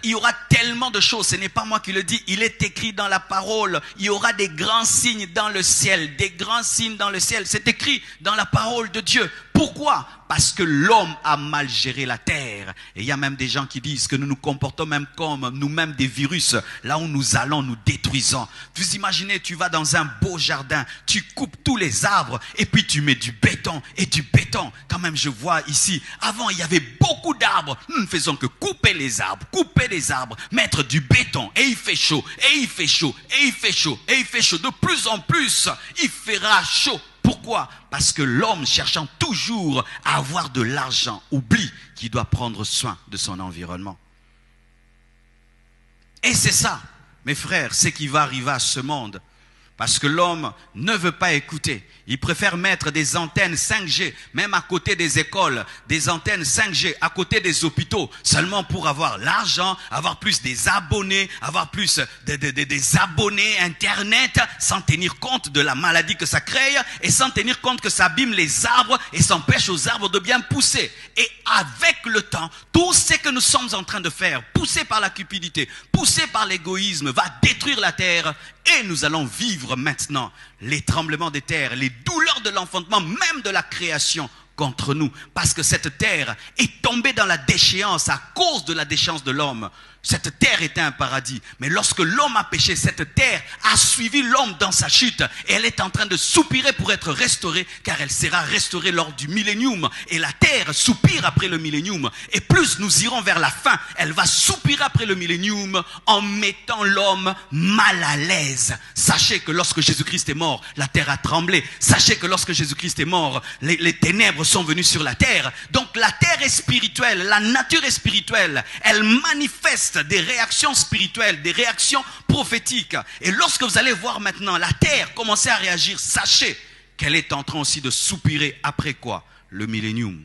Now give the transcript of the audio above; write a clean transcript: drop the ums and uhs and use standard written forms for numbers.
il y aura tellement de choses. Ce n'est pas moi qui le dis. Il est écrit dans la parole. Il y aura des grands signes dans le ciel. Des grands signes dans le ciel. C'est écrit dans la parole de Dieu. Pourquoi? Parce que l'homme a mal géré la terre. Et il y a même des gens qui disent que nous nous comportons même comme nous-mêmes des virus. Là où nous allons, nous détruisons. Vous imaginez, tu vas dans un beau jardin, tu coupes tous les arbres et puis tu mets du béton et du béton. Quand même, je vois ici, avant il y avait beaucoup d'arbres. Nous ne faisons que couper les arbres, mettre du béton. Et il fait chaud, et il fait chaud, et il fait chaud, et il fait chaud. De plus en plus, il fera chaud. Pourquoi? Parce que l'homme, cherchant toujours à avoir de l'argent, oublie qu'il doit prendre soin de son environnement. Et c'est ça, mes frères, ce qui va arriver à ce monde. Parce que l'homme ne veut pas écouter. Il préfère mettre des antennes 5G, même à côté des écoles, des antennes 5G à côté des hôpitaux, seulement pour avoir l'argent, avoir plus des abonnés, avoir plus des abonnés Internet, sans tenir compte de la maladie que ça crée et sans tenir compte que ça abîme les arbres et s'empêche aux arbres de bien pousser. Et avec le temps, tout ce que nous sommes en train de faire, poussé par la cupidité, poussé par l'égoïsme, va détruire la terre. Et nous allons vivre maintenant les tremblements des terres, les douleurs de l'enfantement, même de la création contre nous. Parce que cette terre est tombée dans la déchéance à cause de la déchéance de l'homme. Cette terre était un paradis. Mais lorsque l'homme a péché, cette terre a suivi l'homme dans sa chute. Et elle est en train de soupirer pour être restaurée, car elle sera restaurée lors du millénium. Et la terre soupire après le millénium. Et plus nous irons vers la fin, elle va soupirer après le millénium en mettant l'homme mal à l'aise. Sachez que lorsque Jésus-Christ est mort, la terre a tremblé. Sachez que lorsque Jésus-Christ est mort, les ténèbres sont venues sur la terre. Donc la terre est spirituelle, la nature est spirituelle. Elle manifeste des réactions spirituelles, des réactions prophétiques. Et lorsque vous allez voir maintenant la terre commencer à réagir, sachez qu'elle est en train aussi de soupirer après quoi? Le millénium.